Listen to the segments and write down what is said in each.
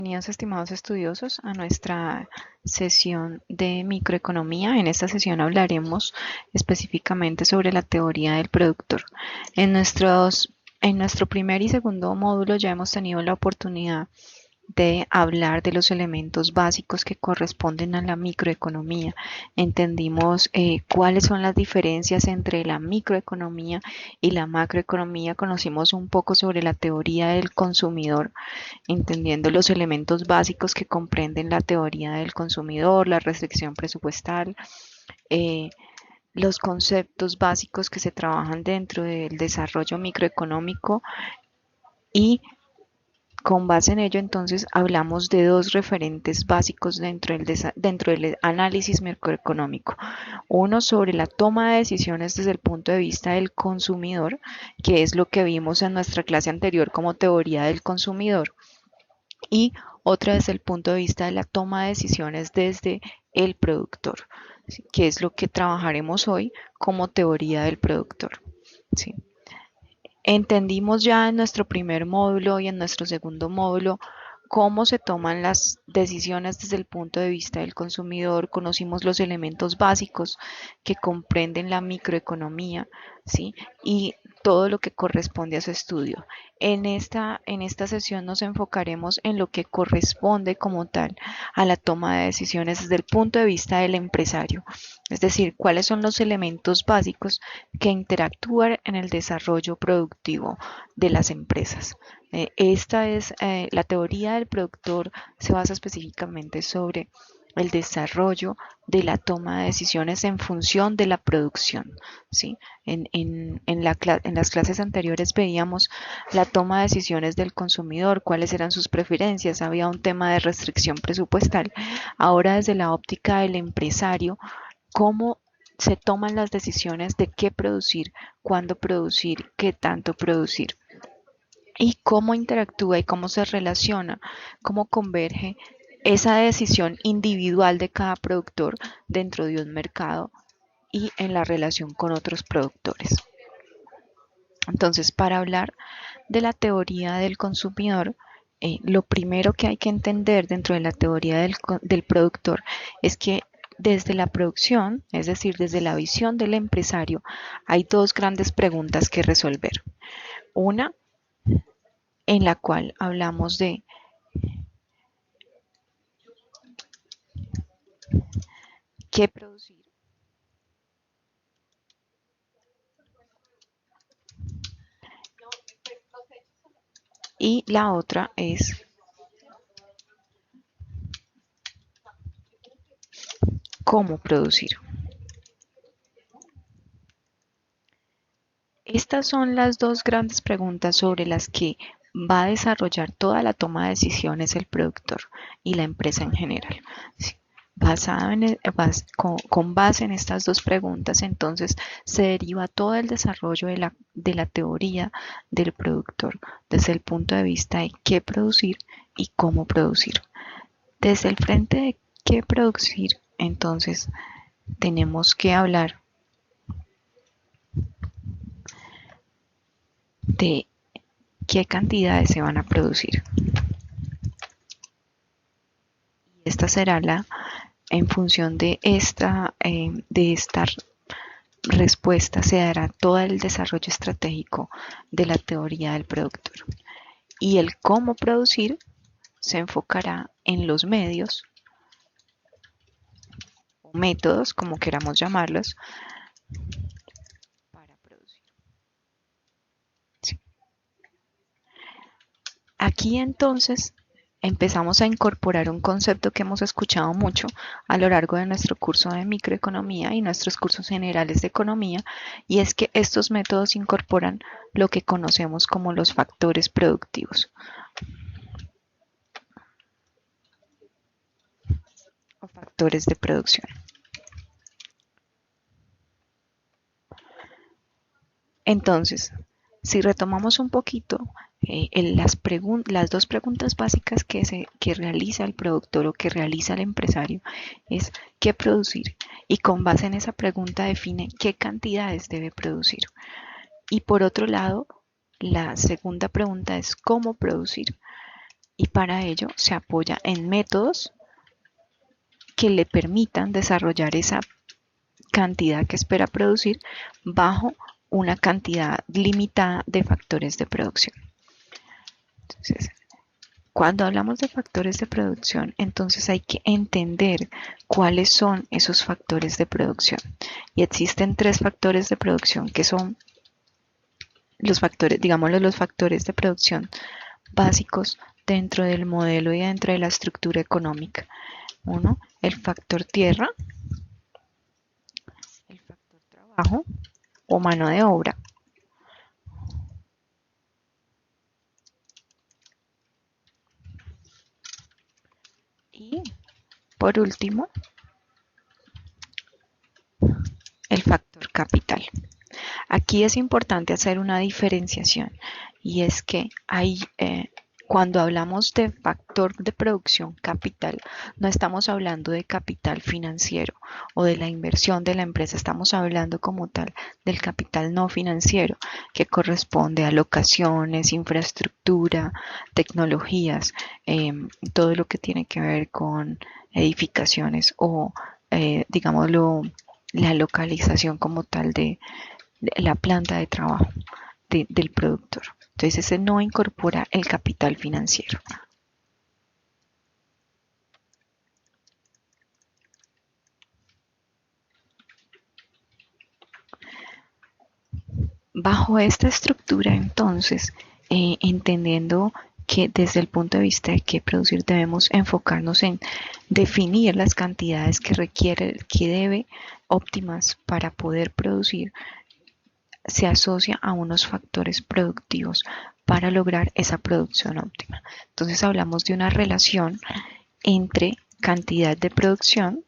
Bienvenidos, estimados estudiosos, a nuestra sesión de microeconomía. En esta sesión hablaremos específicamente sobre la teoría del productor. En nuestro primer y segundo módulo ya hemos tenido la oportunidad de hablar de los elementos básicos que corresponden a la microeconomía. Entendimos cuáles son las diferencias entre la microeconomía y la macroeconomía. Conocimos un poco sobre la teoría del consumidor, entendiendo los elementos básicos que comprenden la teoría del consumidor, la restricción presupuestal, eh, los conceptos básicos que se trabajan dentro del desarrollo microeconómico y con base en ello, entonces, hablamos de dos referentes básicos dentro del análisis microeconómico. Uno sobre la toma de decisiones desde el punto de vista del consumidor, que es lo que vimos en nuestra clase anterior como teoría del consumidor, y otra desde el punto de vista de la toma de decisiones desde el productor, ¿sí? Que es lo que trabajaremos hoy como teoría del productor, ¿sí? Entendimos ya en nuestro primer módulo y en nuestro segundo módulo cómo se toman las decisiones desde el punto de vista del consumidor, conocimos los elementos básicos que comprenden la microeconomía, ¿sí? Y todo lo que corresponde a su estudio. En esta sesión nos enfocaremos en lo que corresponde como tal a la toma de decisiones desde el punto de vista del empresario, es decir, cuáles son los elementos básicos que interactúan en el desarrollo productivo de las empresas. Esta es la teoría del productor, se basa específicamente sobre el desarrollo de la toma de decisiones en función de la producción, ¿sí? En las clases anteriores veíamos la toma de decisiones del consumidor, cuáles eran sus preferencias, había un tema de restricción presupuestal. Ahora desde la óptica del empresario, cómo se toman las decisiones de qué producir, cuándo producir, qué tanto producir y cómo interactúa y cómo se relaciona, cómo converge esa decisión individual de cada productor dentro de un mercado y en la relación con otros productores. Entonces, para hablar de la teoría del consumidor, lo primero que hay que entender dentro de la teoría del productor es que desde la producción, es decir, desde la visión del empresario, hay dos grandes preguntas que resolver. Una, en la cual hablamos de qué producir y la otra es cómo producir. Estas son las dos grandes preguntas sobre las que va a desarrollar toda la toma de decisiones el productor y la empresa en general. Con base en estas dos preguntas, entonces se deriva todo el desarrollo de la teoría del productor desde el punto de vista de qué producir y cómo producir. Desde el frente de qué producir, entonces tenemos que hablar de qué cantidades se van a producir. Esta será en función de esta respuesta se dará todo el desarrollo estratégico de la teoría del productor. Y el cómo producir se enfocará en los medios o métodos, como queramos llamarlos, para producir. Sí. Aquí entonces empezamos a incorporar un concepto que hemos escuchado mucho a lo largo de nuestro curso de microeconomía y nuestros cursos generales de economía, y es que estos métodos incorporan lo que conocemos como los factores productivos o factores de producción. Entonces, si retomamos un poquito, las dos preguntas básicas que realiza el productor o que realiza el empresario es qué producir, y con base en esa pregunta define qué cantidades debe producir. Y por otro lado, la segunda pregunta es cómo producir, y para ello se apoya en métodos que le permitan desarrollar esa cantidad que espera producir bajo una cantidad limitada de factores de producción. Entonces, cuando hablamos de factores de producción, entonces hay que entender cuáles son esos factores de producción. Y existen 3 factores de producción que son los factores, digámoslo, los factores de producción básicos dentro del modelo y dentro de la estructura económica. Uno, el factor tierra, el factor trabajo o mano de obra. Y por último, el factor capital. Aquí es importante hacer una diferenciación y es que cuando hablamos de factor de producción capital, no estamos hablando de capital financiero o de la inversión de la empresa, estamos hablando como tal del capital no financiero que corresponde a locaciones, infraestructura, tecnologías, todo lo que tiene que ver con edificaciones o digámoslo, la localización como tal de la planta de trabajo del productor. Entonces ese no incorpora el capital financiero. Bajo esta estructura, entonces, entendiendo que desde el punto de vista de qué producir debemos enfocarnos en definir las cantidades que requiere, que debe óptimas para poder producir, se asocia a unos factores productivos para lograr esa producción óptima. Entonces hablamos de una relación entre cantidad de producción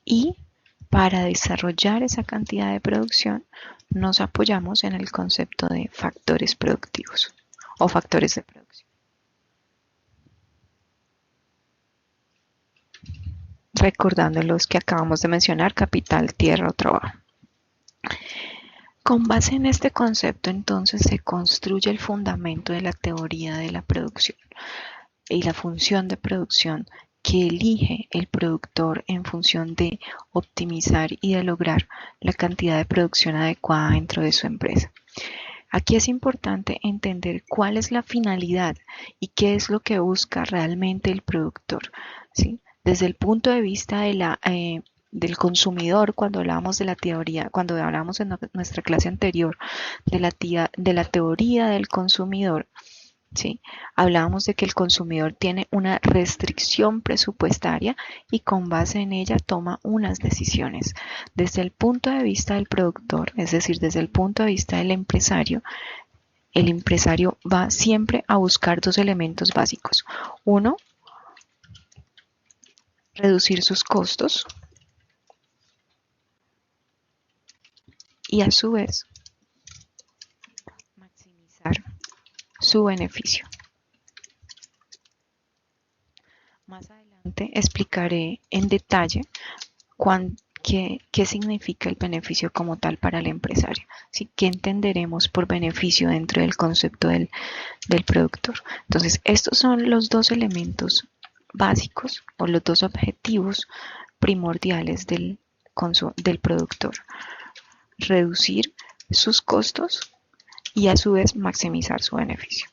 y para desarrollar esa cantidad de producción nos apoyamos en el concepto de factores productivos o factores de producción. Recordando los que acabamos de mencionar, capital, tierra o trabajo. Con base en este concepto, entonces, se construye el fundamento de la teoría de la producción y la función de producción que elige el productor en función de optimizar y de lograr la cantidad de producción adecuada dentro de su empresa. Aquí es importante entender cuál es la finalidad y qué es lo que busca realmente el productor, ¿sí? Desde el punto de vista de del consumidor, cuando hablábamos de la teoría, cuando hablábamos en nuestra clase anterior de la teoría del consumidor, ¿sí? Hablábamos de que el consumidor tiene una restricción presupuestaria y con base en ella toma unas decisiones. Desde el punto de vista del productor, es decir, desde el punto de vista del empresario, el empresario va siempre a buscar 2 elementos básicos. Uno, reducir sus costos y a su vez maximizar su beneficio. Más adelante explicaré en detalle qué significa el beneficio como tal para el empresario, ¿sí? ¿Qué entenderemos por beneficio dentro del concepto del productor? Entonces, estos son los 2 elementos básicos o los 2 objetivos primordiales del productor. Reducir sus costos y a su vez maximizar su beneficio.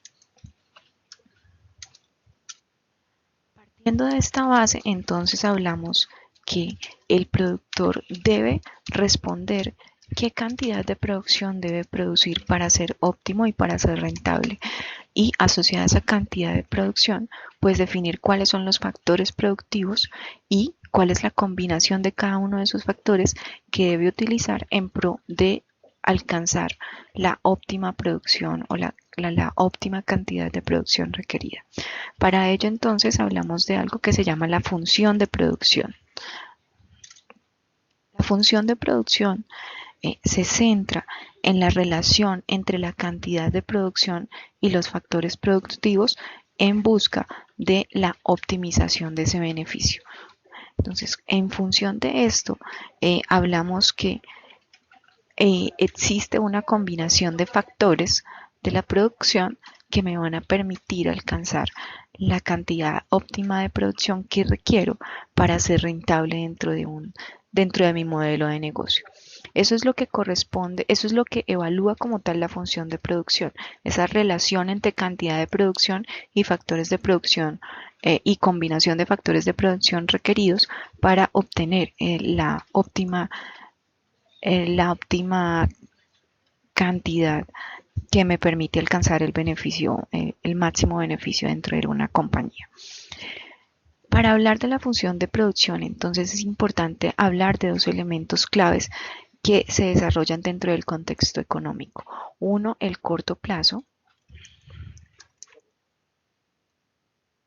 Partiendo de esta base, entonces hablamos que el productor debe responder qué cantidad de producción debe producir para ser óptimo y para ser rentable. Y asociada a esa cantidad de producción, pues definir cuáles son los factores productivos y cuál es la combinación de cada uno de esos factores que debe utilizar en pro de alcanzar la óptima producción o la óptima cantidad de producción requerida. Para ello, entonces, hablamos de algo que se llama la función de producción. La función de producción se centra en la relación entre la cantidad de producción y los factores productivos en busca de la optimización de ese beneficio. Entonces, en función de esto, hablamos que existe una combinación de factores de la producción que me van a permitir alcanzar la cantidad óptima de producción que requiero para ser rentable dentro de mi modelo de negocio. Eso es lo que corresponde, eso es lo que evalúa como tal la función de producción, esa relación entre cantidad de producción y factores de producción y combinación de factores de producción requeridos para obtener la óptima cantidad que me permite alcanzar el beneficio, el máximo beneficio dentro de una compañía. Para hablar de la función de producción, entonces es importante hablar de dos elementos claves que se desarrollan dentro del contexto económico. Uno, el corto plazo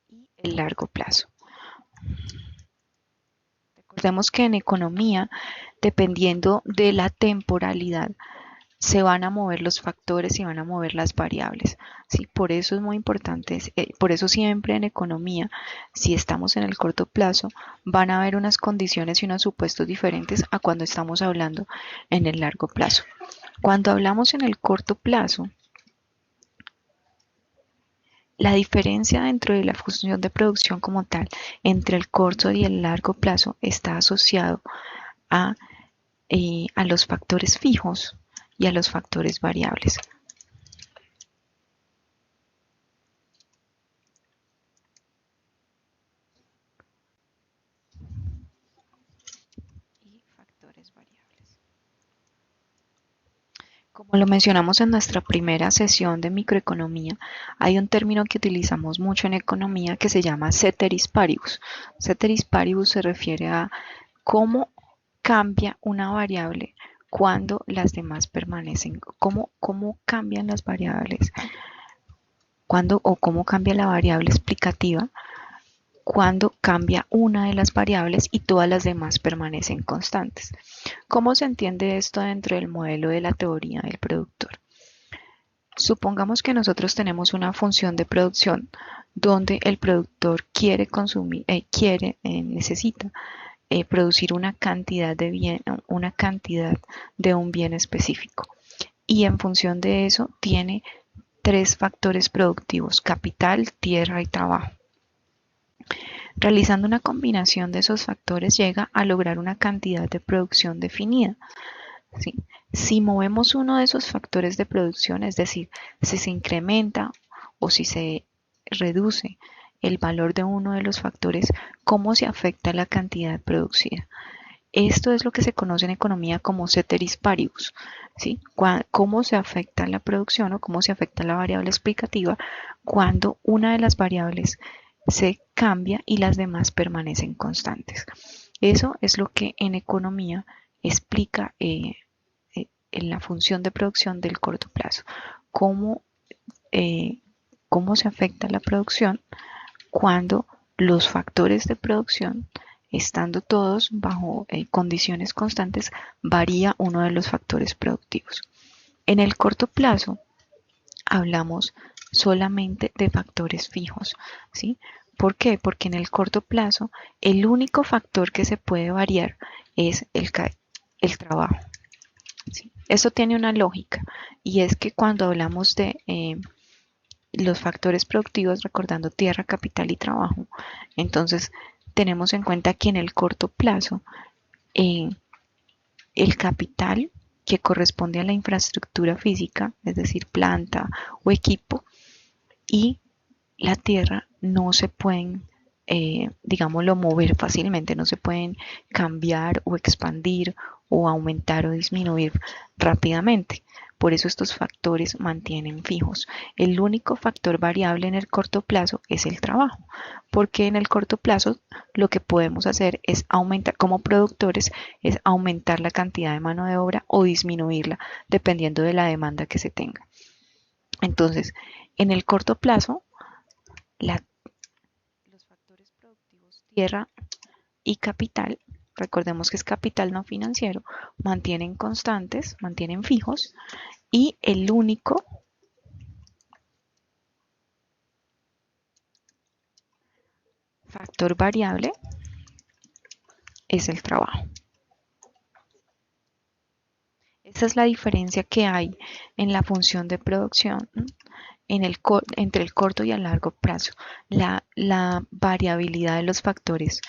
y el largo plazo. Recordemos que en economía, dependiendo de la temporalidad, se van a mover los factores y van a mover las variables. ¿Sí? Por eso es muy importante, por eso siempre en economía, si estamos en el corto plazo, van a haber unas condiciones y unos supuestos diferentes a cuando estamos hablando en el largo plazo. Cuando hablamos en el corto plazo, la diferencia dentro de la función de producción como tal entre el corto y el largo plazo está asociado a, a los factores fijos y a los factores variables. Y factores variables. Como lo mencionamos en nuestra primera sesión de microeconomía, hay un término que utilizamos mucho en economía que se llama ceteris paribus. Ceteris paribus se refiere a cómo cambia una variable cuando las demás permanecen, cómo cambian las variables, cuando o cómo cambia la variable explicativa cuando cambia una de las variables y todas las demás permanecen constantes. ¿Cómo se entiende esto dentro del modelo de la teoría del productor? Supongamos que nosotros tenemos una función de producción donde el productor quiere consumir, necesita producir una cantidad de un bien específico. Y en función de eso tiene tres factores productivos: capital, tierra y trabajo. Realizando una combinación de esos factores llega a lograr una cantidad de producción definida. ¿Sí? Si movemos uno de esos factores de producción, es decir, si se incrementa o si se reduce el valor de uno de los factores, ¿cómo se afecta la cantidad producida? Esto es lo que se conoce en economía como ceteris paribus. ¿Sí? ¿Cómo se afecta la producción o cómo se afecta la variable explicativa cuando una de las variables se cambia y las demás permanecen constantes? Eso es lo que en economía explica en la función de producción del corto plazo. Cómo, eh, cómo se afecta la producción cuando los factores de producción, estando todos bajo condiciones constantes, varía uno de los factores productivos. En el corto plazo hablamos solamente de factores fijos, ¿sí? ¿Por qué? Porque en el corto plazo el único factor que se puede variar es el trabajo. ¿Sí? Eso tiene una lógica, y es que cuando hablamos de los factores productivos, recordando tierra, capital y trabajo, entonces tenemos en cuenta que en el corto plazo eh, el capital, que corresponde a la infraestructura física, es decir, planta o equipo, y la tierra no se pueden, digámoslo, mover fácilmente, no se pueden cambiar o expandir o aumentar o disminuir rápidamente. Por eso estos factores mantienen fijos. El único factor variable en el corto plazo es el trabajo, porque en el corto plazo lo que podemos hacer es aumentar, como productores, es aumentar la cantidad de mano de obra o disminuirla dependiendo de la demanda que se tenga. Entonces, en el corto plazo, los factores productivos tierra y capital, recordemos que es capital no financiero, mantienen constantes, mantienen fijos, y el único factor variable es el trabajo. Esa es la diferencia que hay en la función de producción entre el corto y el largo plazo. La variabilidad de los factores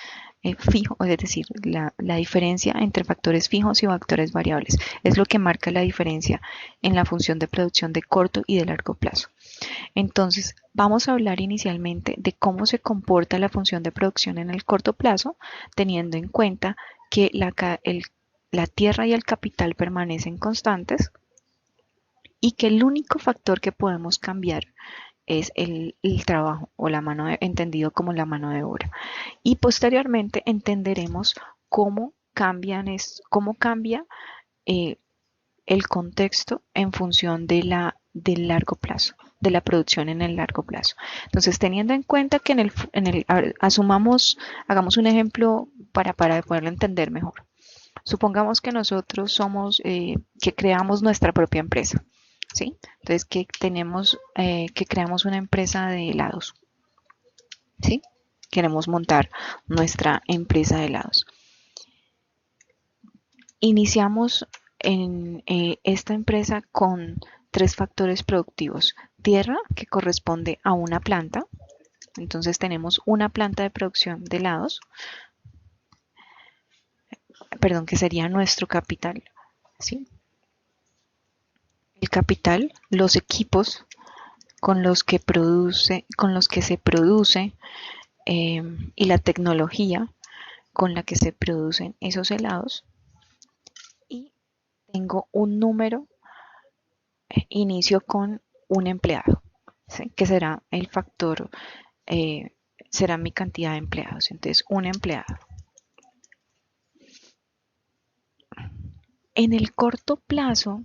fijos, es decir, la diferencia entre factores fijos y factores variables, es lo que marca la diferencia en la función de producción de corto y de largo plazo. Entonces, vamos a hablar inicialmente de cómo se comporta la función de producción en el corto plazo, teniendo en cuenta que la tierra y el capital permanecen constantes y que el único factor que podemos cambiar es el trabajo o la entendido como la mano de obra. Y posteriormente entenderemos cómo cambia eh, el contexto en función del largo plazo, de la producción en el largo plazo. Entonces, teniendo en cuenta que hagamos un ejemplo para poderlo entender mejor. Supongamos que nosotros que creamos nuestra propia empresa, ¿sí? Entonces, que creamos una empresa de helados, ¿sí? Queremos montar nuestra empresa de helados. Iniciamos en esta empresa con 3 factores productivos. Tierra, que corresponde a una planta. Entonces tenemos una planta de producción de helados, perdón, que sería nuestro capital, ¿sí? El capital, los equipos con los que se produce y la tecnología con la que se producen esos helados. Y tengo un número, inicio con un empleado, ¿sí? Que será el factor, será mi cantidad de empleados. Entonces, un empleado. En el corto plazo,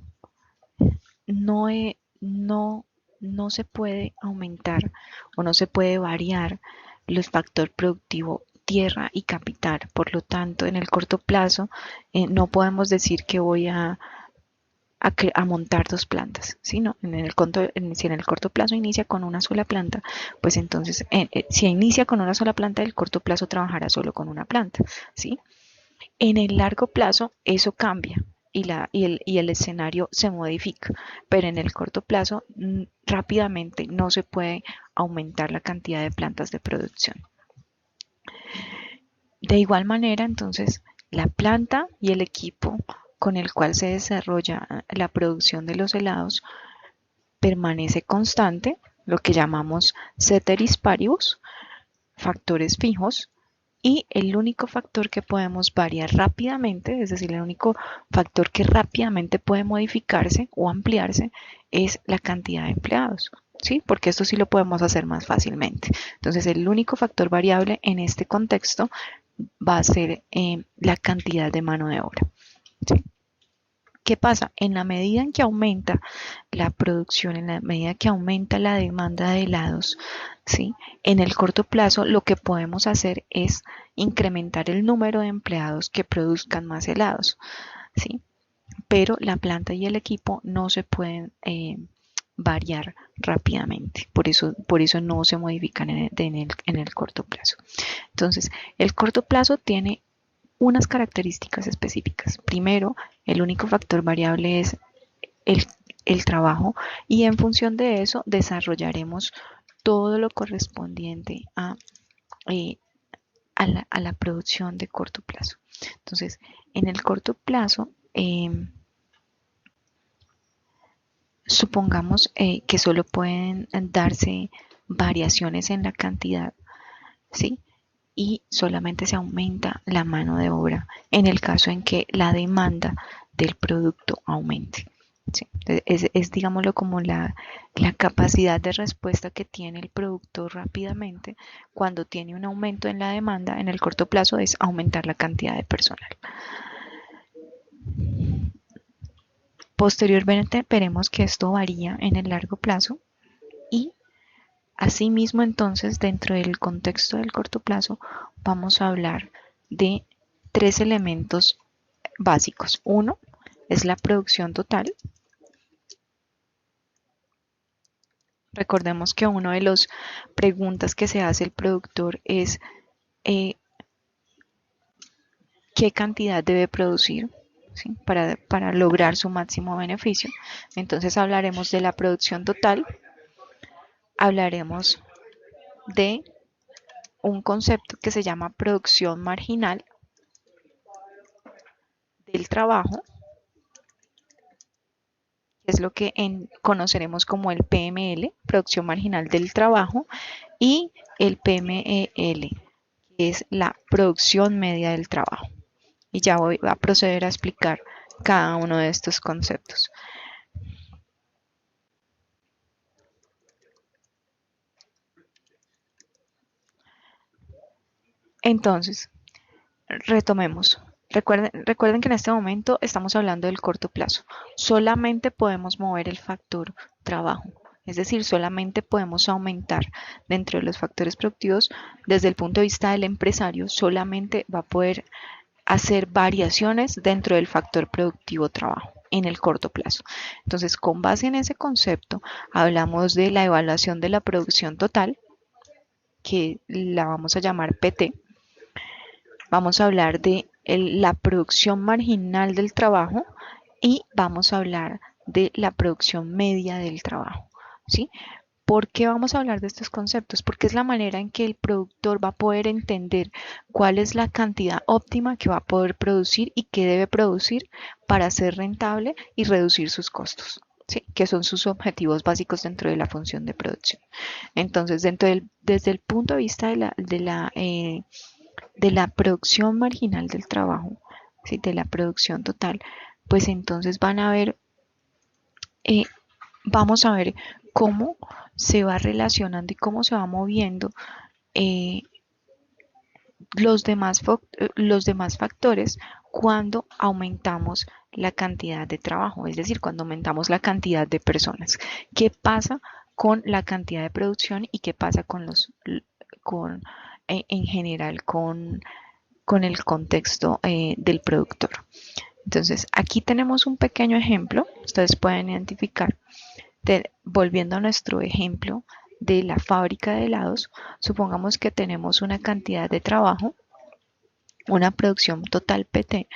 no, no, no se puede aumentar o no se puede variar los factor productivo tierra y capital. Por lo tanto, en el corto plazo no podemos decir que voy a montar 2 plantas, sino si en el corto plazo inicia con una sola planta, pues entonces si inicia con una sola planta, el corto plazo trabajará solo con una planta, ¿sí? En el largo plazo eso cambia y el escenario se modifica, pero en el corto plazo rápidamente no se puede aumentar la cantidad de plantas de producción. De igual manera, entonces, la planta y el equipo con el cual se desarrolla la producción de los helados permanece constante, lo que llamamos ceteris paribus, factores fijos, y el único factor que podemos variar rápidamente, es decir, el único factor que rápidamente puede modificarse o ampliarse es la cantidad de empleados, ¿sí? Porque esto sí lo podemos hacer más fácilmente. Entonces, el único factor variable en este contexto va a ser la cantidad de mano de obra, ¿sí? ¿Qué pasa? En la medida en que aumenta la producción, en la medida que aumenta la demanda de helados, ¿sí? En el corto plazo lo que podemos hacer es incrementar el número de empleados que produzcan más helados, ¿sí? Pero la planta y el equipo no se pueden variar rápidamente, por eso no se modifican en el corto plazo. Entonces, el corto plazo tiene unas características específicas. Primero, el único factor variable es el, el trabajo y en función de eso desarrollaremos todo lo correspondiente eh, a la producción de corto plazo. Entonces, en el corto plazo, supongamos que solo pueden darse variaciones en la cantidad, ¿sí? Y solamente se aumenta la mano de obra en el caso en que la demanda del producto aumente. ¿Sí? Es, digámoslo, como la capacidad de respuesta que tiene el productor rápidamente cuando tiene un aumento en la demanda en el corto plazo es aumentar la cantidad de personal. Posteriormente veremos que esto varía en el largo plazo y asimismo entonces dentro del contexto del corto plazo vamos a hablar de 3 elementos básicos. Uno es la producción total. Recordemos que una de las preguntas que se hace el productor es ¿qué cantidad debe producir? ¿sí? Para lograr su máximo beneficio. Entonces hablaremos de la producción total, hablaremos de un concepto que se llama producción marginal del trabajo, que es lo que conoceremos como el PML, producción marginal del trabajo, y el PMEL, que es la producción media del trabajo. Y ya voy a proceder a explicar cada uno de estos conceptos. Entonces, retomemos. Recuerden que en este momento estamos hablando del corto plazo. Solamente podemos mover el factor trabajo. Es decir, solamente podemos aumentar dentro de los factores productivos desde el punto de vista del empresario, solamente va a poder hacer variaciones dentro del factor productivo trabajo en el corto plazo. Entonces, con base en ese concepto, hablamos de la evaluación de la producción total, que la vamos a llamar PT. Vamos a hablar de la producción marginal del trabajo y vamos a hablar de la producción media del trabajo, ¿sí? ¿Por qué vamos a hablar de estos conceptos? Porque es la manera en que el productor va a poder entender cuál es la cantidad óptima que va a poder producir y que debe producir para ser rentable y reducir sus costos, ¿sí? Que son sus objetivos básicos dentro de la función de producción. Entonces, desde el punto de vista de la producción marginal del trabajo, ¿sí? De la producción total, pues entonces eh, vamos a ver cómo se va relacionando y cómo se va moviendo eh, los demás factores cuando aumentamos la cantidad de trabajo, es decir, cuando aumentamos la cantidad de personas. ¿Qué pasa con la cantidad de producción y qué pasa con en general con el contexto del productor? Entonces, aquí tenemos un pequeño ejemplo. Ustedes pueden identificar, volviendo a nuestro ejemplo de la fábrica de helados, supongamos que tenemos una cantidad de trabajo, una producción total PT,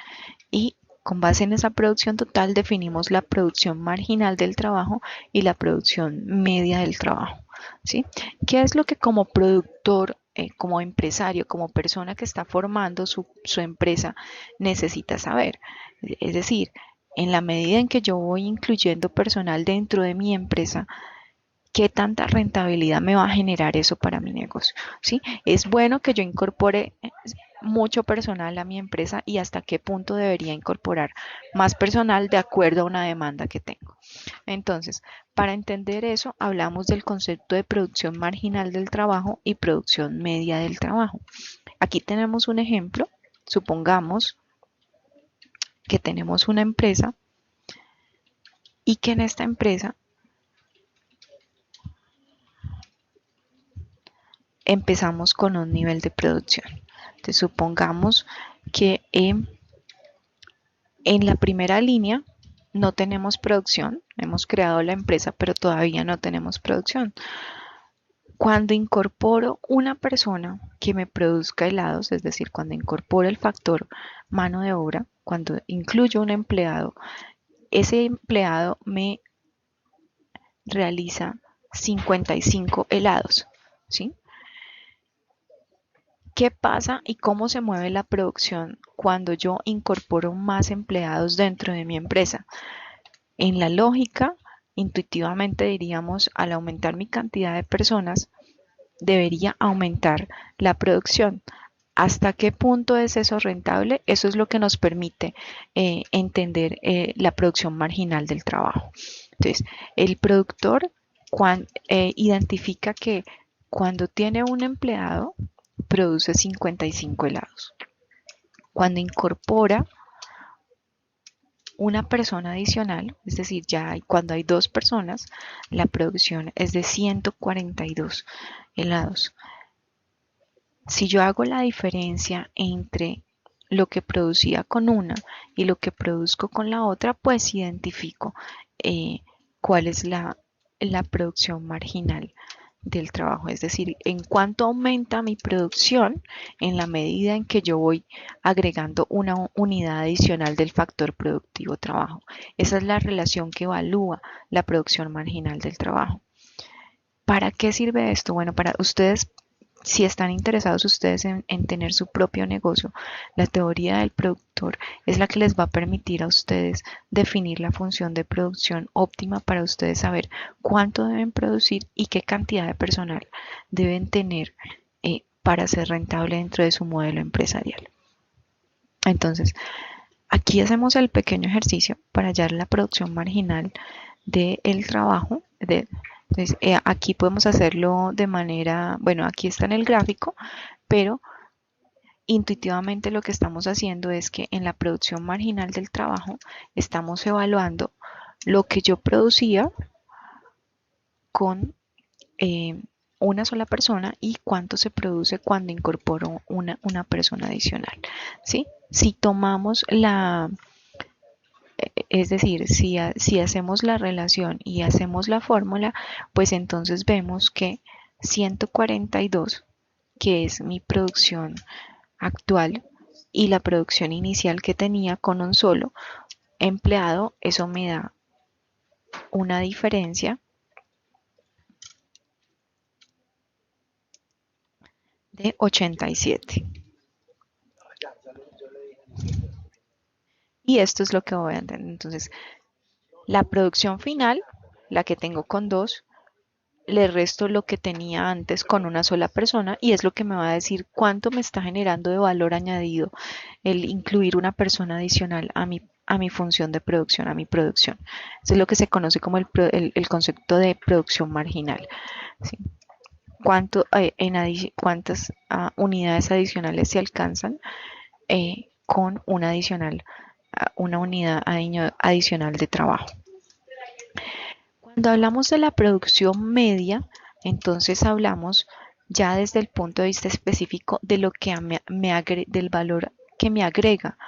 y con base en esa producción total definimos la producción marginal del trabajo y la producción media del trabajo, ¿sí? ¿Qué es lo que como productor, como empresario, como persona que está formando su empresa necesita saber? Es decir, en la medida en que yo voy incluyendo personal dentro de mi empresa, ¿qué tanta rentabilidad me va a generar eso para mi negocio? ¿Sí? Es bueno que yo incorpore mucho personal a mi empresa y hasta qué punto debería incorporar más personal de acuerdo a una demanda que tengo. Entonces, para entender eso, hablamos del concepto de producción marginal del trabajo y producción media del trabajo. Aquí tenemos un ejemplo. Supongamos que tenemos una empresa y que en esta empresa empezamos con un nivel de producción. Entonces, supongamos que en la primera línea no tenemos producción, hemos creado la empresa, pero todavía no tenemos producción. Cuando incorporo una persona que me produzca helados, es decir, cuando incorporo el factor mano de obra, cuando incluyo un empleado, ese empleado me realiza 55 helados, ¿sí? ¿Qué pasa y cómo se mueve la producción cuando yo incorporo más empleados dentro de mi empresa? En la lógica, intuitivamente diríamos, al aumentar mi cantidad de personas, debería aumentar la producción. ¿Hasta qué punto es eso rentable? Eso es lo que nos permite entender la producción marginal del trabajo. Entonces, el productor identifica que cuando tiene un empleado, produce 55 helados. Cuando incorpora una persona adicional, es decir, cuando hay dos personas, la producción es de 142 helados. Si yo hago la diferencia entre lo que producía con una y lo que produzco con la otra, pues identifico cuál es la producción marginal del trabajo, es decir, en cuánto aumenta mi producción en la medida en que yo voy agregando una unidad adicional del factor productivo trabajo. Esa es la relación que evalúa la producción marginal del trabajo. ¿Para qué sirve esto? Bueno, para ustedes, si están interesados ustedes en tener su propio negocio, la teoría del productor es la que les va a permitir a ustedes definir la función de producción óptima para ustedes saber cuánto deben producir y qué cantidad de personal deben tener para ser rentable dentro de su modelo empresarial. Entonces, aquí hacemos el pequeño ejercicio para hallar la producción marginal del trabajo. Entonces, aquí podemos hacerlo de manera, bueno, aquí está en el gráfico, pero intuitivamente lo que estamos haciendo es que en la producción marginal del trabajo estamos evaluando lo que yo producía con una sola persona y cuánto se produce cuando incorporo una persona adicional, ¿sí? Si tomamos es decir, si hacemos la relación y hacemos la fórmula, pues entonces vemos que 142, que es mi producción actual, y la producción inicial que tenía con un solo empleado, eso me da una diferencia de 87. Y esto es lo que voy a entender. Entonces, la producción final, la que tengo con dos, le resto lo que tenía antes con una sola persona y es lo que me va a decir cuánto me está generando de valor añadido el incluir una persona adicional a mi función de producción, a mi producción. Eso es lo que se conoce como el concepto de producción marginal. ¿Sí? ¿Cuántas unidades adicionales se alcanzan con una unidad adicional de trabajo? Cuando hablamos de la producción media, entonces hablamos ya desde el punto de vista específico de lo que del valor que me agrega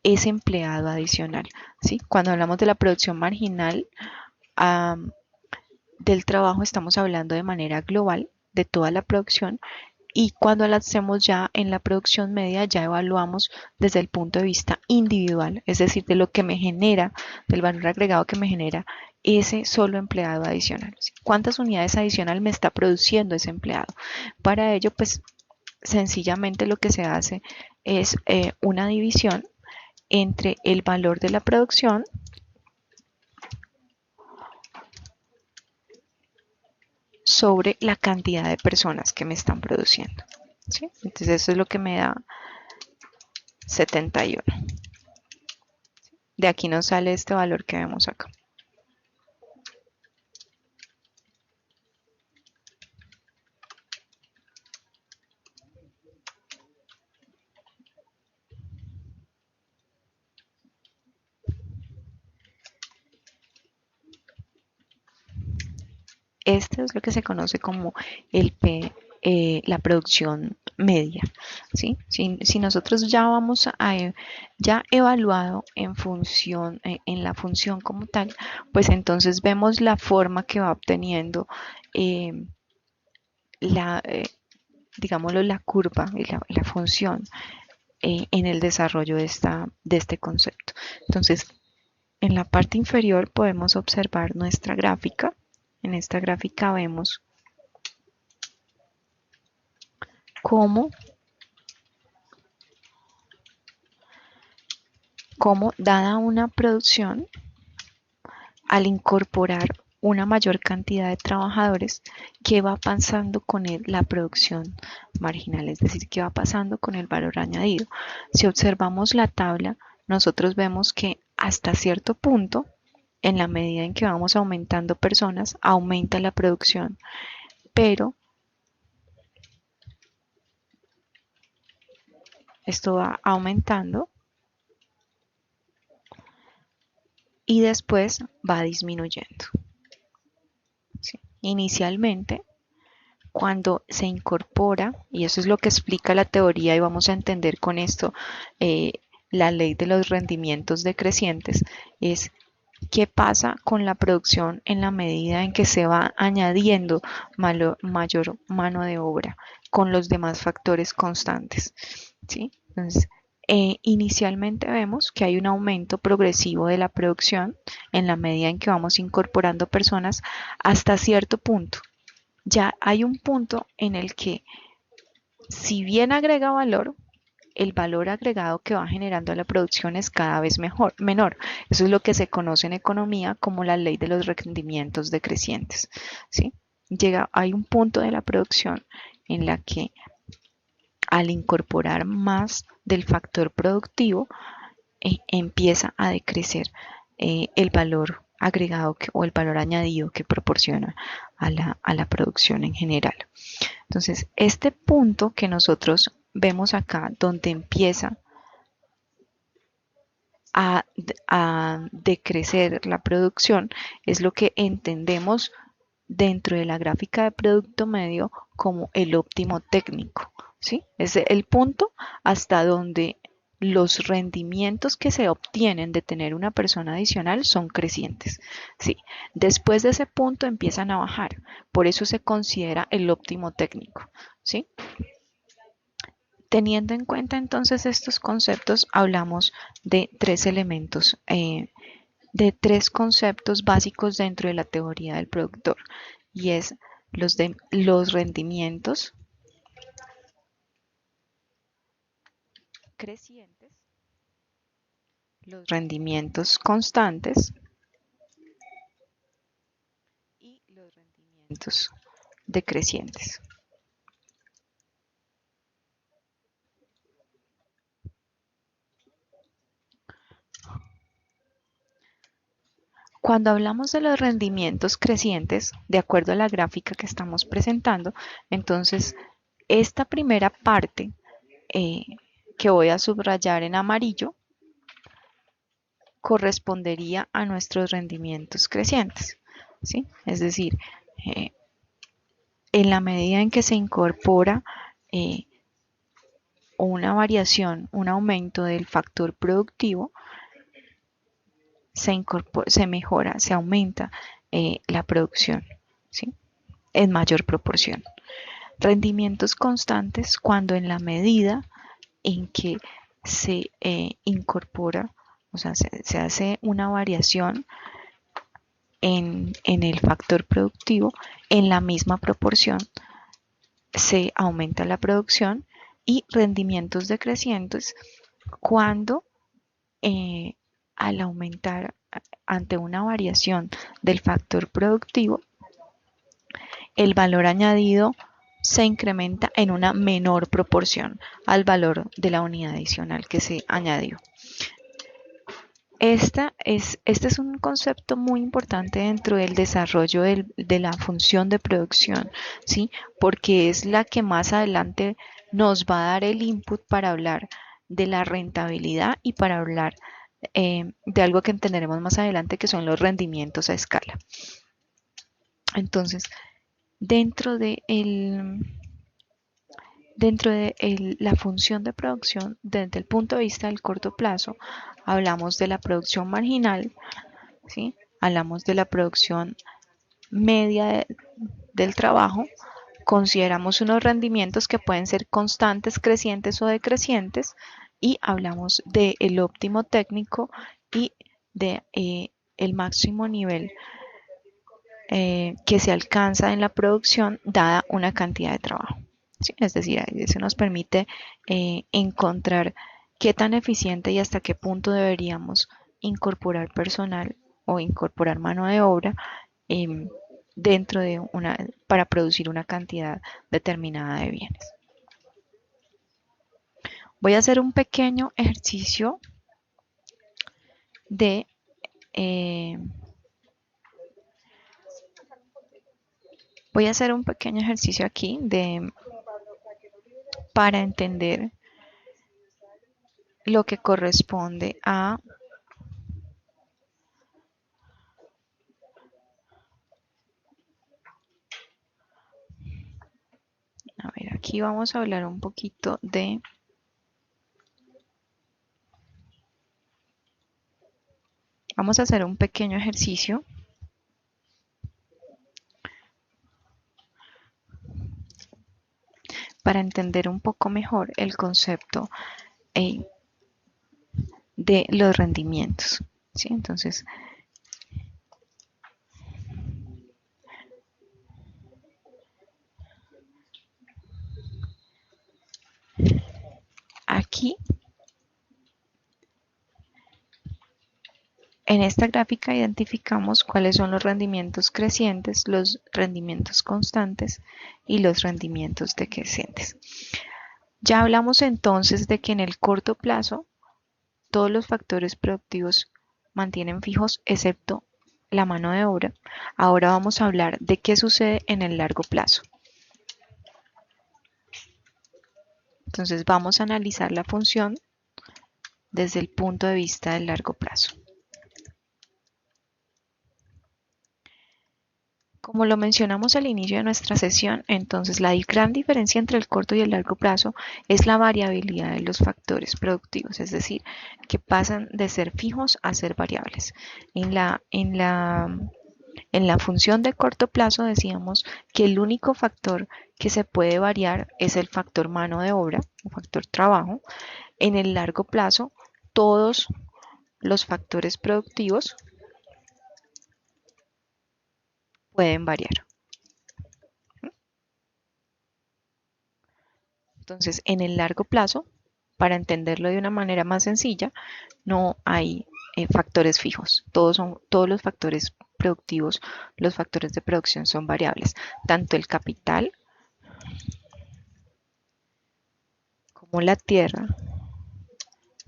ese empleado adicional, ¿sí? Cuando hablamos de la producción marginal del trabajo, estamos hablando de manera global de toda la producción, y cuando la hacemos ya en la producción media, ya evaluamos desde el punto de vista individual, es decir, de lo que me genera, del valor agregado que me genera ese solo empleado adicional. ¿Cuántas unidades adicionales me está produciendo ese empleado? Para ello, pues sencillamente lo que se hace es una división entre el valor de la producción sobre la cantidad de personas que me están produciendo, ¿sí? Entonces eso es lo que me da 71. De aquí nos sale este valor que vemos acá. Este es lo que se conoce como la producción media, ¿sí? Si nosotros ya vamos ya evaluado en función, en la función como tal, pues entonces vemos la forma que va obteniendo digámoslo, la curva y la función en el desarrollo de este concepto. Entonces, en la parte inferior podemos observar nuestra gráfica. En esta gráfica vemos cómo dada una producción, al incorporar una mayor cantidad de trabajadores, ¿qué va pasando con la producción marginal? Es decir, ¿qué va pasando con el valor añadido? Si observamos la tabla, nosotros vemos que hasta cierto punto, en la medida en que vamos aumentando personas, aumenta la producción, pero esto va aumentando y después va disminuyendo. ¿Sí? Inicialmente, cuando se incorpora, y eso es lo que explica la teoría y vamos a entender con esto la ley de los rendimientos decrecientes, es ¿Qué pasa con la producción en la medida en que se va añadiendo mayor mano de obra con los demás factores constantes? ¿Sí? Entonces, inicialmente vemos que hay un aumento progresivo de la producción en la medida en que vamos incorporando personas hasta cierto punto. Ya hay un punto en el que, si bien agrega valor, el valor agregado que va generando la producción es cada vez menor. Eso es lo que se conoce en economía como la ley de los rendimientos decrecientes. ¿Sí? Hay un punto de la producción en la que, al incorporar más del factor productivo, empieza a decrecer el valor agregado o el valor añadido que proporciona a la producción en general. Entonces, este punto que nosotros vemos acá, donde empieza a, a decrecer la producción, es lo que entendemos dentro de la gráfica de producto medio como el óptimo técnico, ¿sí? Es el punto hasta donde los rendimientos que se obtienen de tener una persona adicional son crecientes, ¿sí? Después de ese punto empiezan a bajar, por eso se considera el óptimo técnico, ¿sí? Teniendo en cuenta entonces estos conceptos, hablamos de tres elementos, de tres conceptos básicos dentro de la teoría del productor, y es los rendimientos crecientes, los rendimientos constantes y los rendimientos decrecientes. Cuando hablamos de los rendimientos crecientes, de acuerdo a la gráfica que estamos presentando, entonces esta primera parte eh, que voy a subrayar en amarillo correspondería a nuestros rendimientos crecientes, ¿sí? Es decir, eh, en la medida en que se incorpora eh, una variación, un aumento del factor productivo, se mejora, se aumenta la producción, ¿sí? En mayor proporción. Rendimientos constantes cuando, en la medida en que se incorpora, o sea, se hace una variación en el factor productivo, en la misma proporción se aumenta la producción. Y rendimientos decrecientes cuando, eh, al aumentar ante una variación del factor productivo, el valor añadido se incrementa en una menor proporción al valor de la unidad adicional que se añadió. Este es un concepto muy importante dentro del desarrollo de la función de producción, ¿sí? Porque es la que más adelante nos va a dar el input para hablar de la rentabilidad y para hablar de algo que entenderemos más adelante, que son los rendimientos a escala. Entonces, dentro de la función de producción, desde el punto de vista del corto plazo, hablamos de la producción marginal, ¿sí? Hablamos de la producción media del trabajo, consideramos unos rendimientos que pueden ser constantes, crecientes o decrecientes, y hablamos del óptimo técnico y de el máximo nivel que se alcanza en la producción dada una cantidad de trabajo. ¿Sí? Es decir, eso nos permite encontrar qué tan eficiente y hasta qué punto deberíamos incorporar personal o incorporar mano de obra eh, dentro de para producir una cantidad determinada de bienes. Voy a hacer un pequeño ejercicio de aquí para entender lo que corresponde a ver, aquí vamos a hablar un poquito vamos a hacer un pequeño ejercicio para entender un poco mejor el concepto de los rendimientos, ¿sí? Entonces, aquí en esta gráfica identificamos cuáles son los rendimientos crecientes, los rendimientos constantes y los rendimientos decrecientes. Ya hablamos entonces de que en el corto plazo todos los factores productivos mantienen fijos excepto la mano de obra. Ahora vamos a hablar de qué sucede en el largo plazo. Entonces vamos a analizar la función desde el punto de vista del largo plazo. Como lo mencionamos al inicio de nuestra sesión, entonces la gran diferencia entre el corto y el largo plazo es la variabilidad de los factores productivos, es decir, que pasan de ser fijos a ser variables. En la función de corto plazo decíamos que el único factor que se puede variar es el factor mano de obra, o factor trabajo. En el largo plazo, todos los factores productivos pueden variar. Entonces, en el largo plazo, para entenderlo de una manera más sencilla, no hay factores fijos. Todos los factores productivos, los factores de producción son variables. Tanto el capital como la tierra,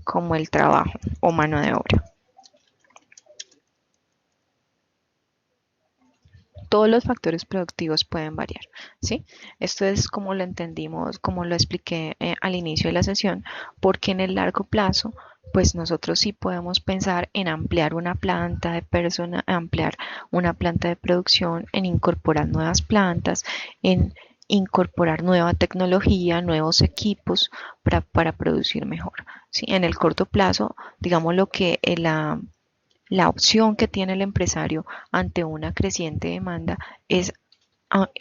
como el trabajo o mano de obra. Todos los factores productivos pueden variar, ¿sí? Esto es como lo entendimos, como lo expliqué al inicio de la sesión, porque en el largo plazo, pues nosotros sí podemos pensar en ampliar una planta de ampliar una planta de producción, en incorporar nuevas plantas, en incorporar nueva tecnología, nuevos equipos para producir mejor, ¿sí? En el corto plazo, digamos lo que la opción que tiene el empresario ante una creciente demanda es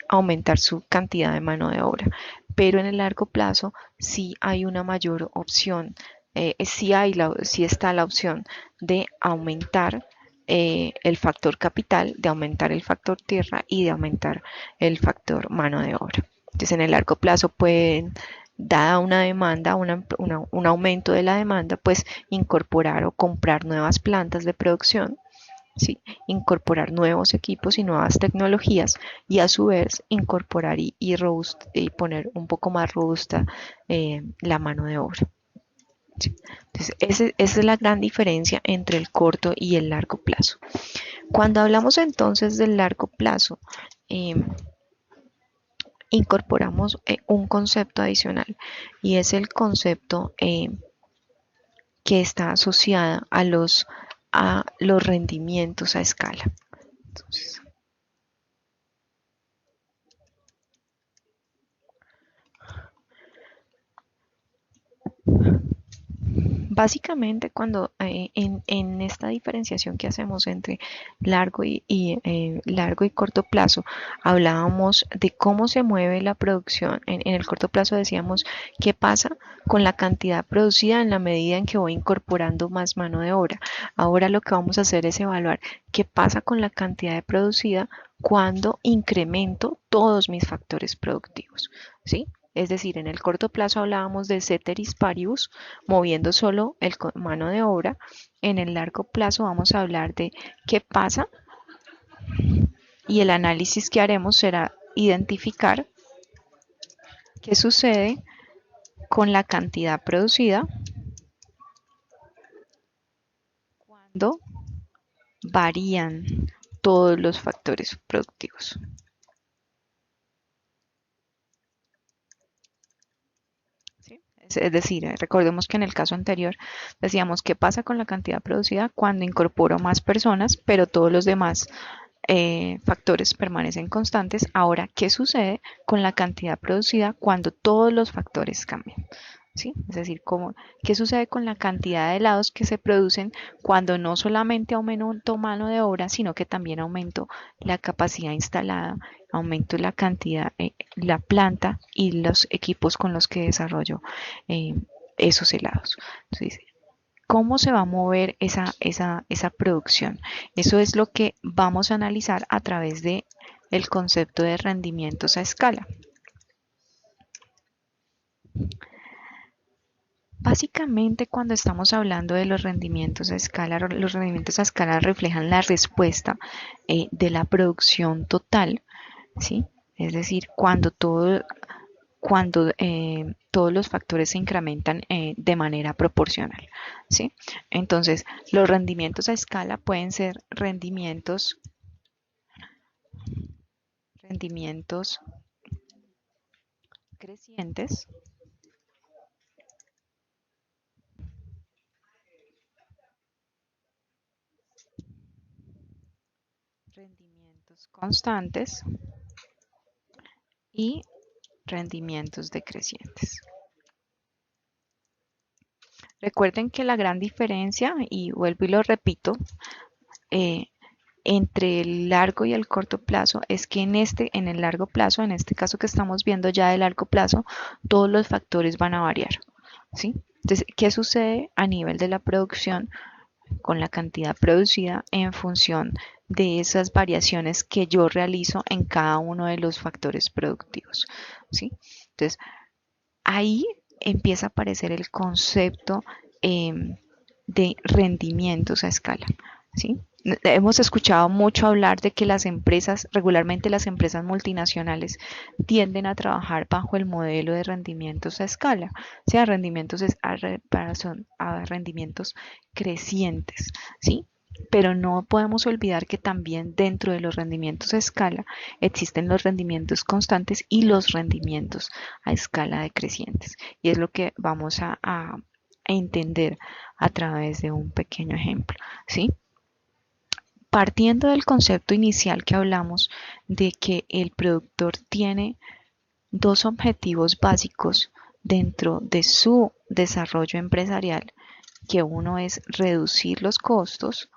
aumentar su cantidad de mano de obra, pero en el largo plazo sí hay una mayor opción, sí está la opción de aumentar el factor capital, de aumentar el factor tierra y de aumentar el factor mano de obra. Entonces en el largo plazo pueden, dada una demanda, un aumento de la demanda, pues incorporar o comprar nuevas plantas de producción, ¿sí? Incorporar nuevos equipos y nuevas tecnologías y a su vez incorporar y poner un poco más robusta la mano de obra. ¿Sí? Entonces, esa es la gran diferencia entre el corto y el largo plazo. Cuando hablamos entonces del largo plazo, incorporamos un concepto adicional y es el concepto que está asociado a los rendimientos a escala. Entonces, básicamente, cuando en esta diferenciación que hacemos entre largo y corto plazo, hablábamos de cómo se mueve la producción. En el corto plazo decíamos qué pasa con la cantidad producida en la medida en que voy incorporando más mano de obra. Ahora lo que vamos a hacer es evaluar qué pasa con la cantidad de producida cuando incremento todos mis factores productivos, ¿sí? Es decir, en el corto plazo hablábamos de ceteris paribus, moviendo solo el mano de obra. En el largo plazo vamos a hablar de qué pasa y el análisis que haremos será identificar qué sucede con la cantidad producida cuando varían todos los factores productivos. Es decir, recordemos que en el caso anterior decíamos qué pasa con la cantidad producida cuando incorporo más personas, pero todos los demás factores permanecen constantes. Ahora, ¿qué sucede con la cantidad producida cuando todos los factores cambian? ¿sí? Es decir, ¿qué sucede con la cantidad de helados que se producen cuando no solamente aumento mano de obra, sino que también aumento la capacidad instalada, aumento la cantidad, la planta y los equipos con los que desarrollo eh, esos helados? Entonces, ¿cómo se va a mover esa producción? Eso es lo que vamos a analizar a través de el concepto de rendimientos a escala. Básicamente, cuando estamos hablando de los rendimientos a escala, los rendimientos a escala reflejan la respuesta de la producción total, ¿sí? Es decir, cuando todos los factores se incrementan de manera proporcional, ¿sí? Entonces, los rendimientos a escala pueden ser rendimientos crecientes, rendimientos constantes y rendimientos decrecientes. Recuerden que la gran diferencia, y vuelvo y lo repito, eh, entre el largo y el corto plazo es que en el largo plazo, en este caso que estamos viendo ya de largo plazo, todos los factores van a variar, ¿sí? Entonces, ¿qué sucede a nivel de la producción con la cantidad producida en función de esas variaciones que yo realizo en cada uno de los factores productivos, ¿sí? Entonces, ahí empieza a aparecer el concepto de rendimientos a escala, ¿sí? Hemos escuchado mucho hablar de que las empresas, regularmente las empresas multinacionales, tienden a trabajar bajo el modelo de rendimientos a escala, o sea, a rendimientos crecientes, ¿sí? Pero no podemos olvidar que también dentro de los rendimientos a escala existen los rendimientos constantes y los rendimientos a escala decrecientes. Y es lo que vamos a entender a través de un pequeño ejemplo, ¿sí? Partiendo del concepto inicial que hablamos de que el productor tiene dos objetivos básicos dentro de su desarrollo empresarial, que uno es reducir los costos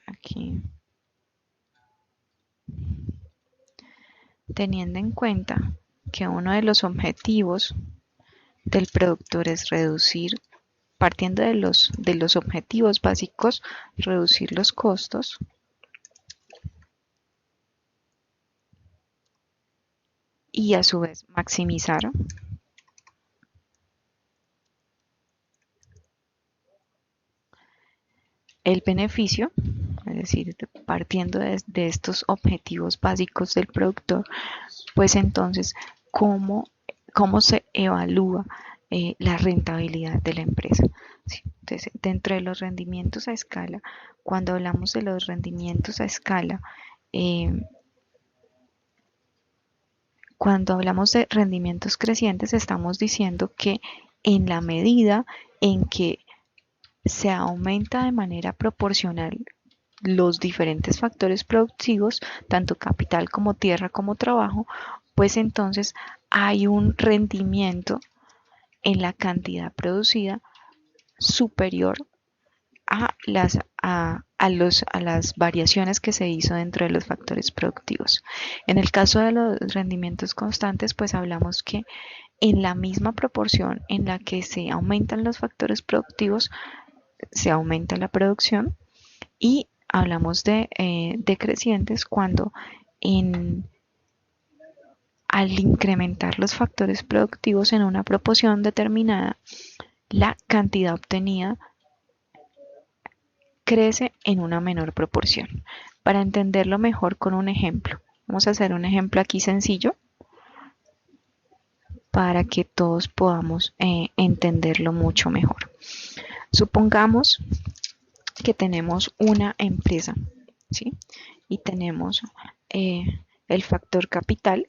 aquí, teniendo en cuenta que uno de los objetivos del productor es reducir, partiendo de los objetivos básicos, reducir los costos y a su vez maximizar el beneficio, es decir, partiendo de estos objetivos básicos del productor, pues entonces, ¿cómo, cómo se evalúa la rentabilidad de la empresa? ¿Sí? Entonces, dentro de los rendimientos a escala, cuando hablamos de los rendimientos a escala, eh, cuando hablamos de rendimientos crecientes, estamos diciendo que en la medida en que se aumenta de manera proporcional los diferentes factores productivos, tanto capital como tierra como trabajo, pues entonces hay un rendimiento en la cantidad producida superior a las variaciones que se hizo dentro de los factores productivos. En el caso de los rendimientos constantes, pues hablamos que en la misma proporción en la que se aumentan los factores productivos, se aumenta la producción, y hablamos de decrecientes cuando en, al incrementar los factores productivos en una proporción determinada, la cantidad obtenida crece en una menor proporción. Para entenderlo mejor con un ejemplo, vamos a hacer un ejemplo aquí sencillo para que todos podamos entenderlo mucho mejor. Supongamos que tenemos una empresa, ¿sí? Y tenemos el factor capital.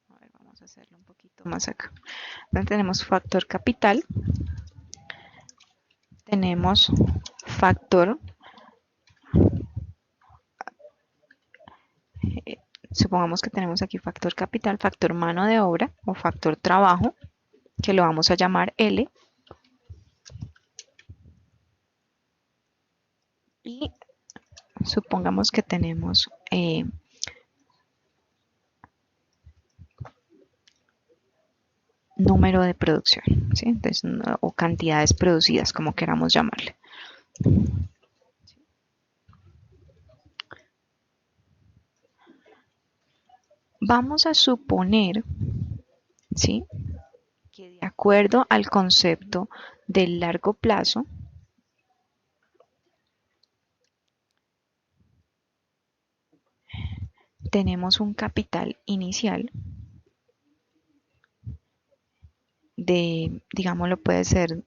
A ver, vamos a hacerlo un poquito más acá. Entonces tenemos factor capital tenemos factor, supongamos que tenemos aquí factor capital, factor mano de obra o factor trabajo, que lo vamos a llamar L. Y supongamos que tenemos número de producción, ¿sí? Entonces, o cantidades producidas, como queramos llamarle. Vamos a suponer, ¿sí?, que de acuerdo al concepto del largo plazo, tenemos un capital inicial de, digámoslo, puede ser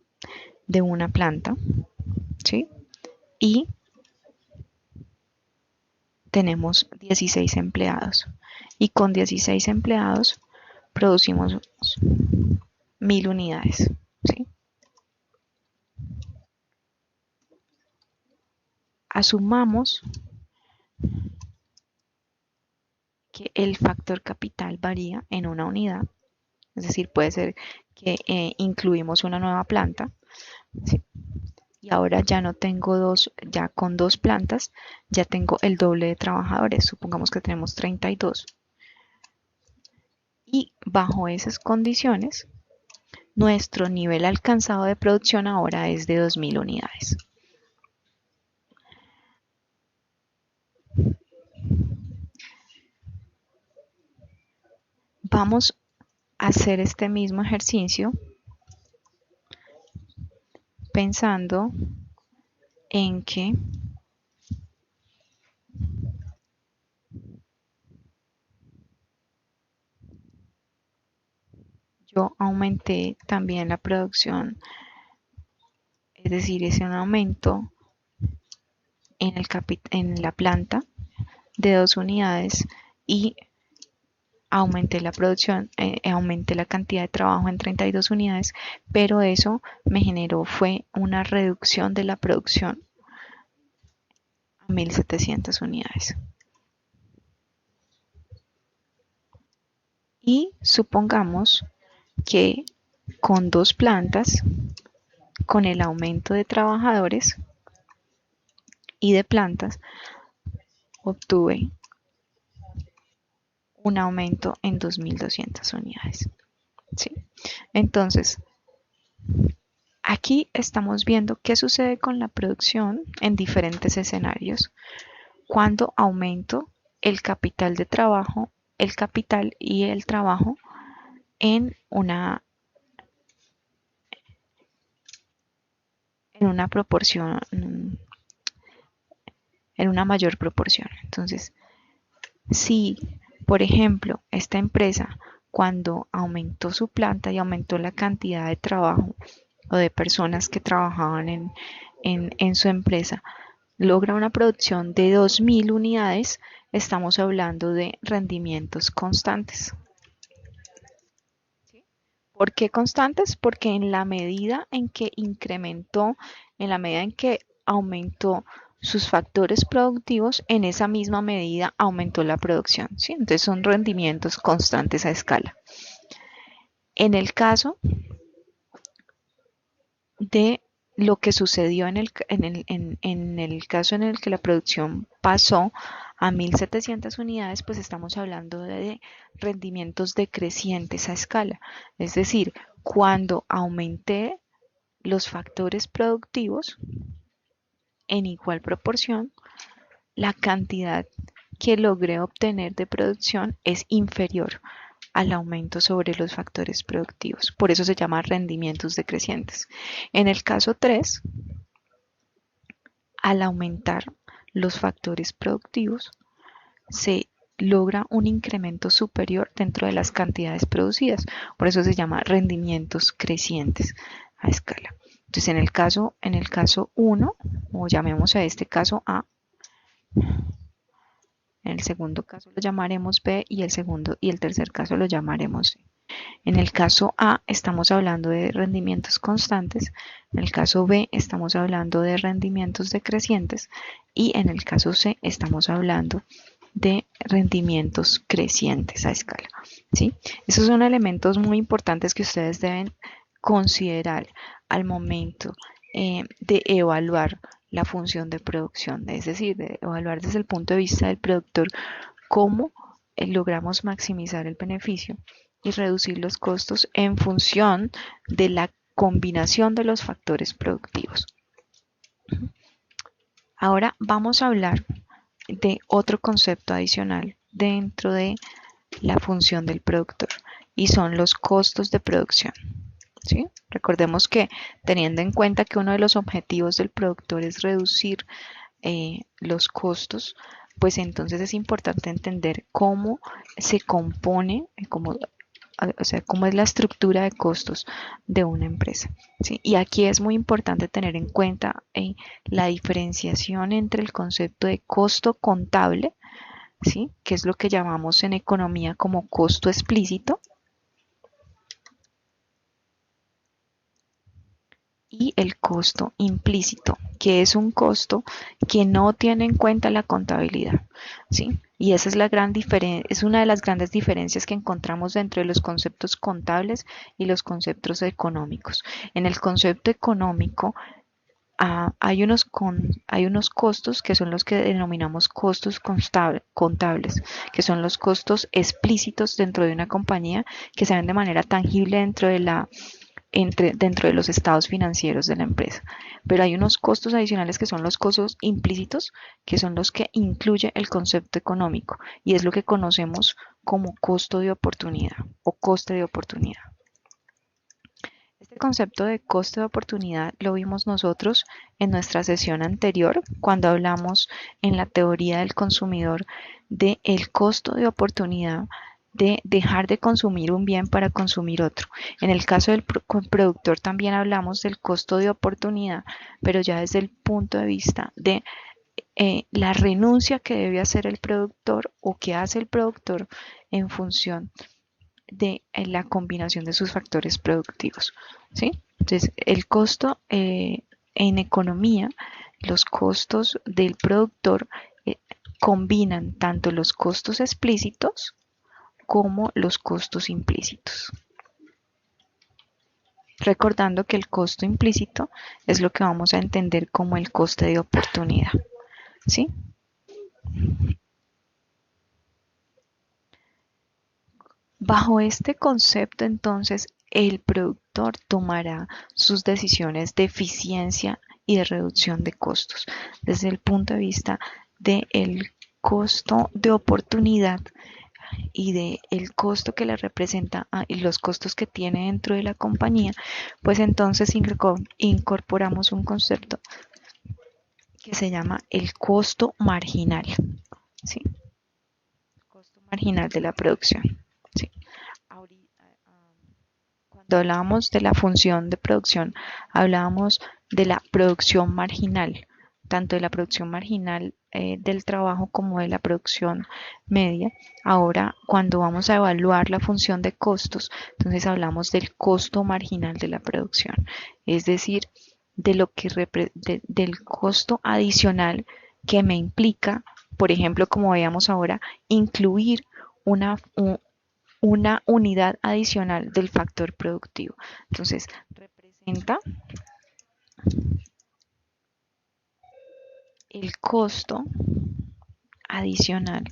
de una planta, ¿sí? Y tenemos 16 empleados. Y con 16 empleados producimos 1000 unidades, ¿sí? Asumamos que el factor capital varía en una unidad, es decir, puede ser que incluimos una nueva planta, ¿sí? Y ahora ya no tengo ya con 2 plantas, ya tengo el doble de trabajadores, supongamos que tenemos 32. Y bajo esas condiciones, nuestro nivel alcanzado de producción ahora es de 2000 unidades. Vamos a hacer este mismo ejercicio pensando en que yo aumenté también la producción, es decir, hice un aumento en la planta de 2 unidades y aumenté la producción, aumenté la cantidad de trabajo en 32 unidades, pero eso me generó fue una reducción de la producción a 1700 unidades. Y supongamos que con 2 plantas, con el aumento de trabajadores y de plantas, obtuve un aumento en 2200 unidades, ¿sí? Entonces, aquí estamos viendo qué sucede con la producción en diferentes escenarios cuando aumento el capital de trabajo, el capital y el trabajo en una proporción, en una mayor proporción. Entonces, si, por ejemplo, esta empresa, cuando aumentó su planta y aumentó la cantidad de trabajo o de personas que trabajaban en su empresa, logra una producción de 2000 unidades, estamos hablando de rendimientos constantes. ¿Por qué constantes? Porque en la medida en que incrementó, en la medida en que aumentó sus factores productivos, en esa misma medida aumentó la producción, ¿sí? Entonces son rendimientos constantes a escala. En el caso de lo que sucedió en el caso en el que la producción pasó a 1700 unidades, pues estamos hablando de rendimientos decrecientes a escala. Es decir, cuando aumenté los factores productivos en igual proporción, la cantidad que logré obtener de producción es inferior al aumento sobre los factores productivos. Por eso se llama rendimientos decrecientes. En el caso 3, al aumentar los factores productivos, se logra un incremento superior dentro de las cantidades producidas. Por eso se llama rendimientos crecientes a escala. Entonces, en el caso 1, o llamemos a este caso A, en el segundo caso lo llamaremos B y el tercer caso lo llamaremos C. En el caso A estamos hablando de rendimientos constantes, en el caso B estamos hablando de rendimientos decrecientes y en el caso C estamos hablando de rendimientos crecientes a escala, ¿sí? Esos son elementos muy importantes que ustedes deben considerar al momento de evaluar la función de producción, es decir, de evaluar desde el punto de vista del productor cómo logramos maximizar el beneficio y reducir los costos en función de la combinación de los factores productivos. Ahora vamos a hablar de otro concepto adicional dentro de la función del productor y son los costos de producción. ¿Sí? Recordemos que teniendo en cuenta que uno de los objetivos del productor es reducir los costos, pues entonces es importante entender cómo se compone, cómo es la estructura de costos de una empresa, ¿sí? Y aquí es muy importante tener en cuenta la diferenciación entre el concepto de costo contable, ¿sí? Que es lo que llamamos en economía como costo explícito, y el costo implícito, que es un costo que no tiene en cuenta la contabilidad, ¿sí? Y esa es es una de las grandes diferencias que encontramos dentro de los conceptos contables y los conceptos económicos. En el concepto económico hay unos costos que son los que denominamos costos contables, que son los costos explícitos dentro de una compañía que se ven de manera tangible dentro de los estados financieros de la empresa. Pero hay unos costos adicionales que son los costos implícitos, que son los que incluye el concepto económico y es lo que conocemos como costo de oportunidad o coste de oportunidad. Este concepto de coste de oportunidad lo vimos nosotros en nuestra sesión anterior cuando hablamos en la teoría del consumidor del costo de oportunidad de dejar de consumir un bien para consumir otro. En el caso del productor también hablamos del costo de oportunidad, pero ya desde el punto de vista de la renuncia que debe hacer el productor o que hace el productor en función de la combinación de sus factores productivos, ¿sí? Entonces, el costo en economía, los costos del productor combinan tanto los costos explícitos como los costos implícitos. Recordando que el costo implícito es lo que vamos a entender como el coste de oportunidad, ¿sí? Bajo este concepto, entonces, el productor tomará sus decisiones de eficiencia y de reducción de costos desde el punto de vista del costo de oportunidad y del costo que le representa y los costos que tiene dentro de la compañía, pues entonces incorporamos un concepto que se llama el costo marginal, ¿sí? Costo marginal de la producción, ¿sí? Cuando hablábamos de la función de producción, hablábamos de la producción marginal, tanto de la producción marginal del trabajo como de la producción media. Ahora, cuando vamos a evaluar la función de costos, entonces hablamos del costo marginal de la producción, es decir, del costo adicional que me implica, por ejemplo, como veíamos ahora, incluir una unidad adicional del factor productivo. Entonces, representa el costo adicional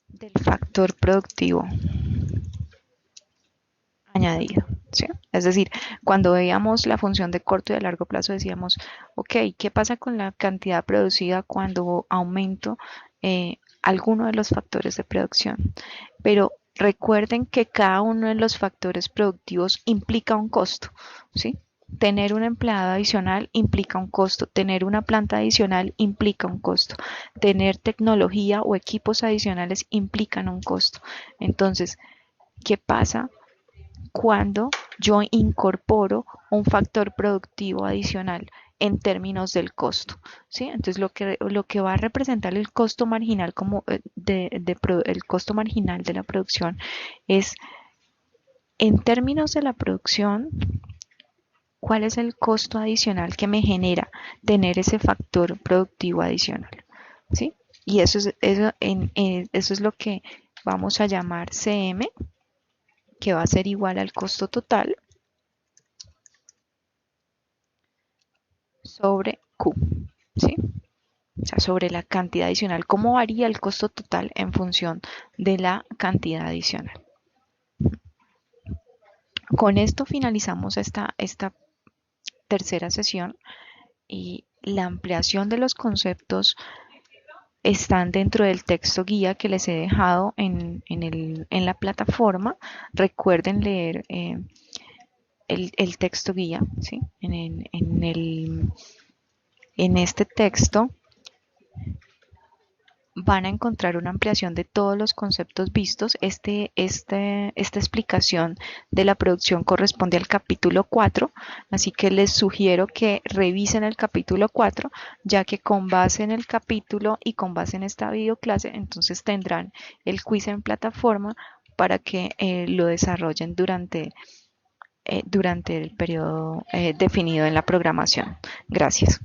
del factor productivo añadido, ¿sí? Es decir, cuando veíamos la función de corto y de largo plazo decíamos, ok, ¿qué pasa con la cantidad producida cuando aumento alguno de los factores de producción? Pero recuerden que cada uno de los factores productivos implica un costo, ¿sí? Tener un empleado adicional implica un costo, tener una planta adicional implica un costo, tener tecnología o equipos adicionales implican un costo. Entonces, ¿qué pasa cuando yo incorporo un factor productivo adicional? en términos del costo, ¿sí? Entonces lo que va a representar el costo marginal como el costo marginal de la producción es en términos de la producción, ¿cuál es el costo adicional que me genera tener ese factor productivo adicional? ¿Sí? Y eso es lo que vamos a llamar CM, que va a ser igual al costo total sobre Q, ¿sí? O sea, sobre la cantidad adicional. ¿Cómo varía el costo total en función de la cantidad adicional? Con esto finalizamos esta tercera sesión y la ampliación de los conceptos están dentro del texto guía que les he dejado en la plataforma. Recuerden leer el texto guía, ¿sí? En este texto van a encontrar una ampliación de todos los conceptos vistos. Esta explicación de la producción corresponde al capítulo 4, así que les sugiero que revisen el capítulo 4, ya que con base en el capítulo y con base en esta videoclase, entonces tendrán el quiz en plataforma para que lo desarrollen durante el periodo definido en la programación. Gracias.